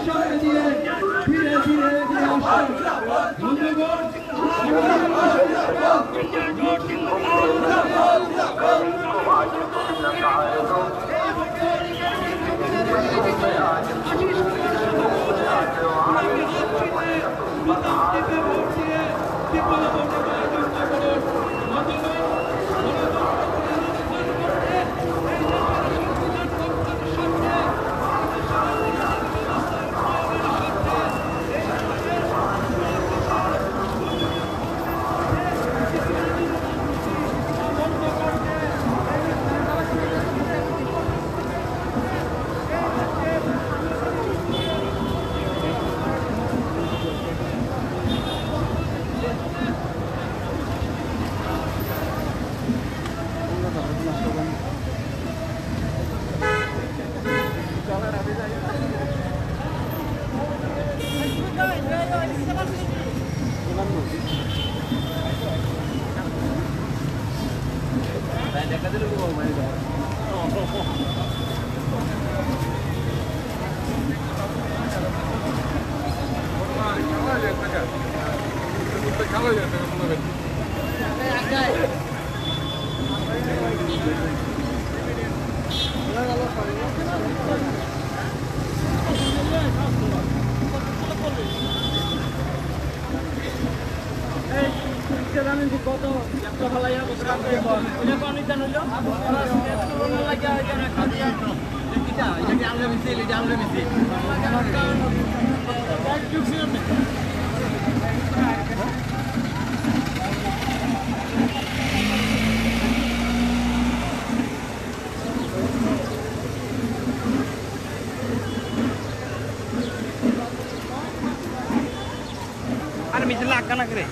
সামনে দিয়ে ধীরে ধীরে এগিয়ে আসছেন বন্ধুগণ। কত একটা ভালাইয়া বসরা করে এটা পানি জান হইলো করোনা লাগিয়া এখানে খাদিয়া এটা এটা আমরা মিছিল এটা আমরা মিছিল এক যুগ ছিল না আর মিছিল লাগা না করে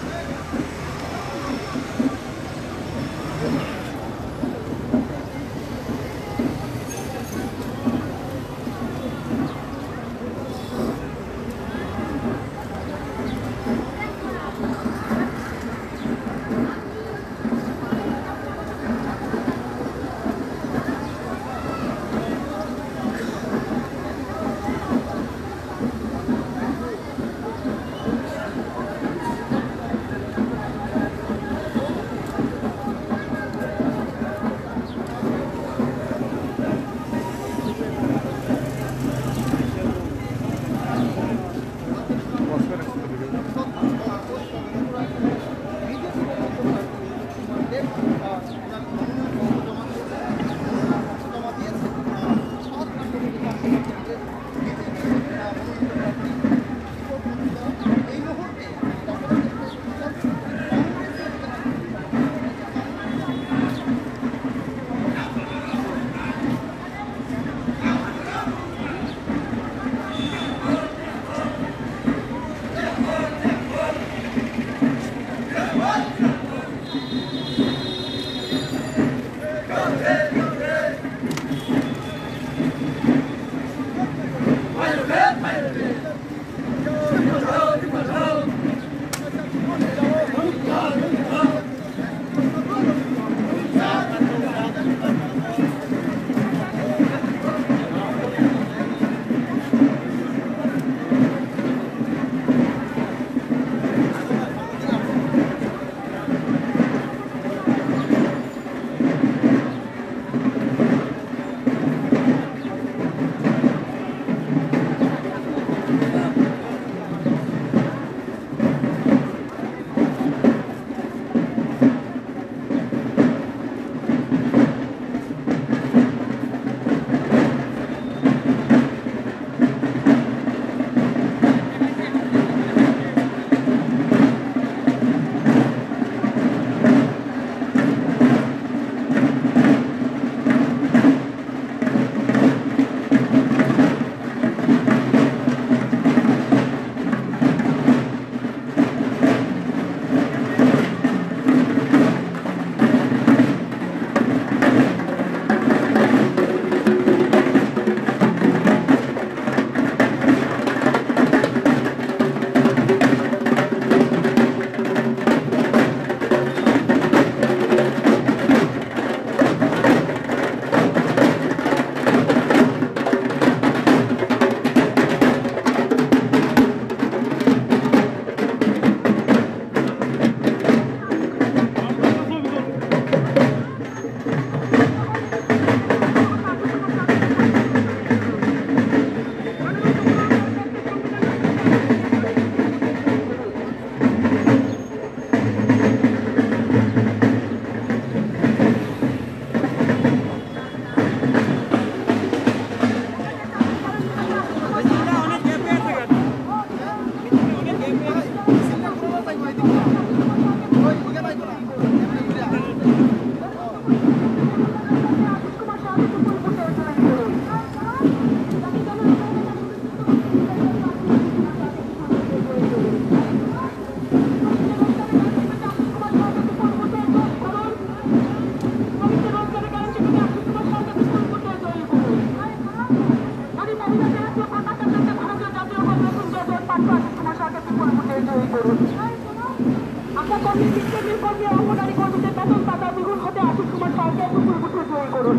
করুন।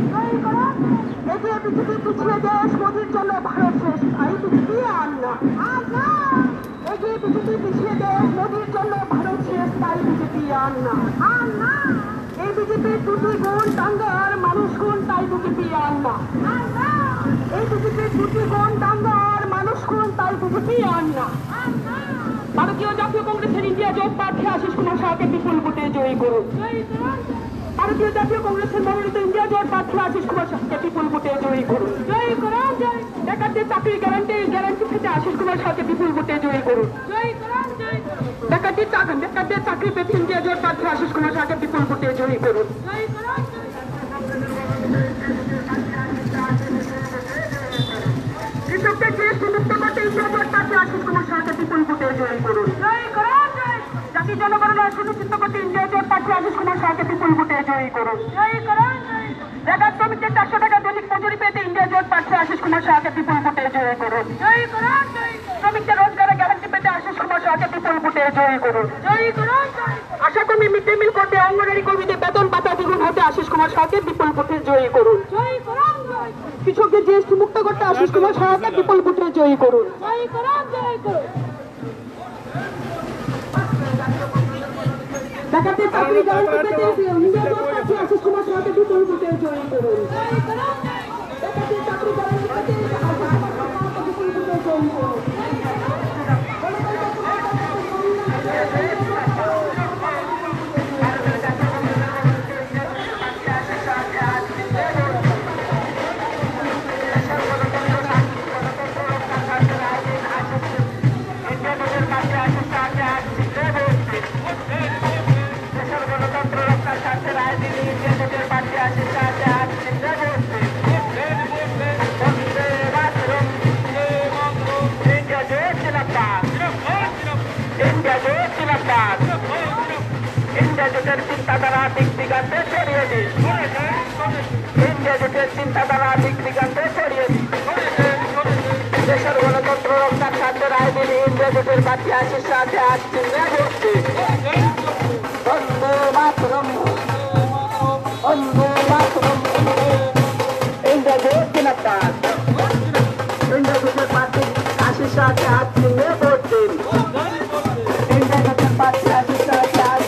এগিয়ে বিজেপি পিছিয়ে দেশ, মোদির জন্য ভারত শেষ, তাই বিজেপি আর না। এগিয়ে বিজেপি পিছিয়ে দেশ, মোদির জন্য ভারত শেষ, তাই বিজেপি আর না। এই বিজেপির দুটি গুণ, দাঙ্গা আর মানুষ গুণ, তাই বিজেপি আর না। এই বিজেপির দুটি গুণ, দাঙ্গা আর মানুষ গুণ, তাই বিজেপি আর না। ভারতীয় জাতীয় কংগ্রেসের ইন্ডিয়া জোট প্রার্থী আশিস কুমার শাহকে বিপুল ভোটে জয়ী করুন। ভারতীয় জাতীয় কংগ্রেসের মনোনীত ইন্ডিয়া জোট প্রার্থী আশিস কুমার শাহকে বিপুল ভোটে জয়ী করুন। বেকারদের চাকরির গ্যারান্টি থেকে আশিস কুমার শাহকে বিপুল ভোটে জয়ী করুন। বেকারদের চাকরি পেতে ইন্ডিয়া জোট প্রার্থী আশিস কুমার শাহকে বিপুল ভোটে জয়ী করুন। কৃষকদের জিএসটি মুক্ত করতে ইন্ডিয়া জোট প্রার্থী আশিস কুমার শাহকে বিপুল ভোটে জয়ী করুন। জাতি জনগণনা সুনিশ্চিত করতে ইন্ডিয়া জোট প্রার্থী আশিস কুমার শাহকে বিপুল ভোটে জয়ী করুন। রেগার শ্রমিকদের 400 টাকা দৈনিক মজুরি পেতে ইন্ডিয়া জোট প্রার্থী আশিস কুমার শাহকে বিপুল ভোটে জয়ী করুন। শ্রমিকদের রোজগারের গ্যারান্টি পেতে আশিস কুমার শাহকে বিপুল ভোটে জয়ী করুন। আশা কর্মী মিড ডে মিল করতে অঙ্গনওয়াড়ি কর্মীদের বেতন ভাতা দ্বিগুণ হতে আশিস কুমার শাহকে বিপুল ভোটে জয়ী করুন। কৃষকদের জিএসটি মুক্ত করতে আশিস কুমার শাহকে বিপুল ভোটে জয়ী করুন। বেকারদের চাকরি গ্যারান্টি পেতে ইন্ডিয়া জোট প্রার্থী আশিস কুমার শাহকে বিপুল ভোটে জয়ী করুন। বেকারদের চাকরি গ্যারান্টি পেতে আশিস কুমার শাহকে বিপুল ভোটে জয়ী করুন। ইন্ডিয়া জোটের চিন্তাধারা দিক দিগান্তে ছড়িয়ে দিন। ইন্ডিয়া জোটের চিন্তাধারা দিক দিগান্তে ছড়িয়ে দিন। দেশের গণতন্ত্র রক্ষার স্বার্থে রায় দিন ইন্ডিয়া জোটের প্রার্থী আশিস শাহকে আজ চিহ্নে ভোটে। বন্দে মাতরম, বন্দে মাতরম। ইন্ডিয়া জোট জিন্দাবাদ। ইন্ডিয়া জোটের প্রার্থী আশিস শাহকে আজ চিহ্নে ভোট দিন। ইন্ডিয়া জোটের প্রার্থী আশিস শাহকে আজ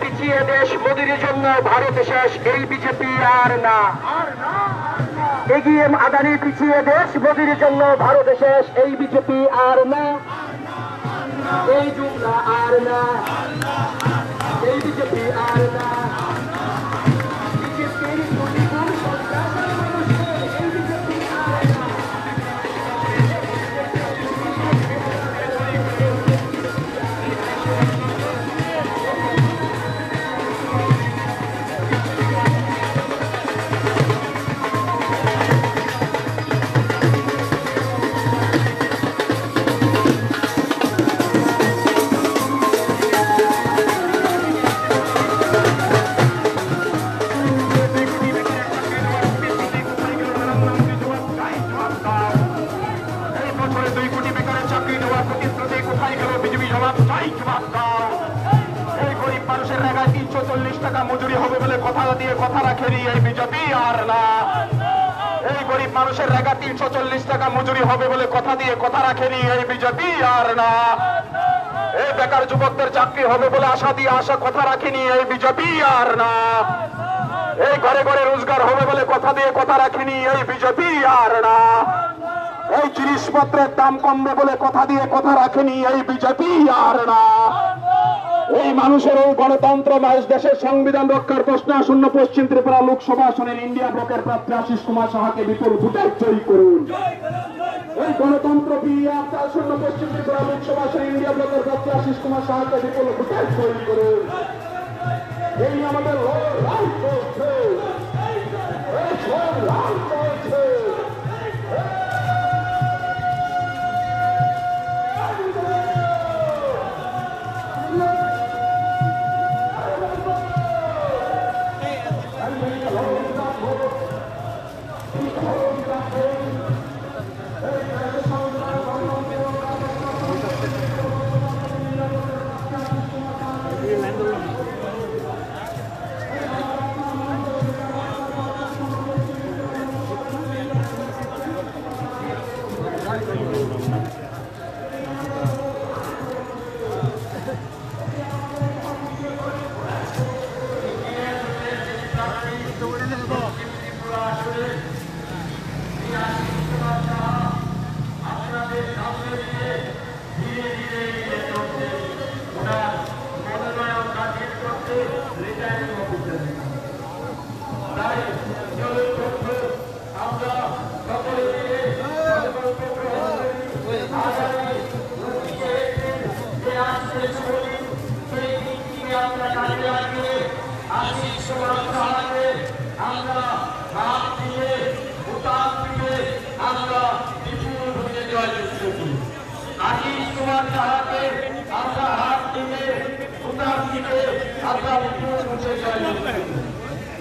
পিছিয়ে দেশ মোদির জন্য ভারত শেষ, এই বিজেপি আর না। এগিয়ে আদানি পিছিয়ে দেশ মোদির জন্য ভারত শেষ, এই বিজেপি আর না, এই জুমলা আর না, এই বিজেপি আর না। বিজেপির প্রতিকূল সন্ত্রাসের মানুষের এই বিজেপি আর না। টাকা মজুরি হবে বলে কথা দিয়ে কথা রাখেনি এই বিজেপি আর না। এই গরিব মানুষের রেগা 340 টাকা মজুরি হবে বলে কথা দিয়ে কথা রাখেনি এই বিজেপি আর না। এই বেকার যুবকদের চাকরি হবে বলে আশা দিয়ে আশা কথা রাখেনি এই বিজেপি আর না। এই ঘরে ঘরে রোজগার হবে বলে কথা দিয়ে কথা রাখেনি এই বিজেপি আর না। এই জিনিসপত্রের দাম কমবে বলে কথা দিয়ে কথা রাখেনি এই বিজেপি আর না। এই মানুষের ওই গণতন্ত্র দেশের সংবিধান রক্ষার প্রশ্ন আসন্ন পশ্চিম ত্রিপুরা লোকসভা আসনের ইন্ডিয়া ব্লকের প্রার্থী আশিস কুমার সাহাকে বিপুল ভোটে জয়ী করুন। এই গণতন্ত্র আসন্ন পশ্চিম ত্রিপুরা লোকসভা আসনের ইন্ডিয়া ব্লকের প্রার্থী আশিস কুমার সাহাকে বিপুল ভোটে জয়ী করুন। এই আমাদের লড়াই চলছে, এই লড়াই চলছে। আমরা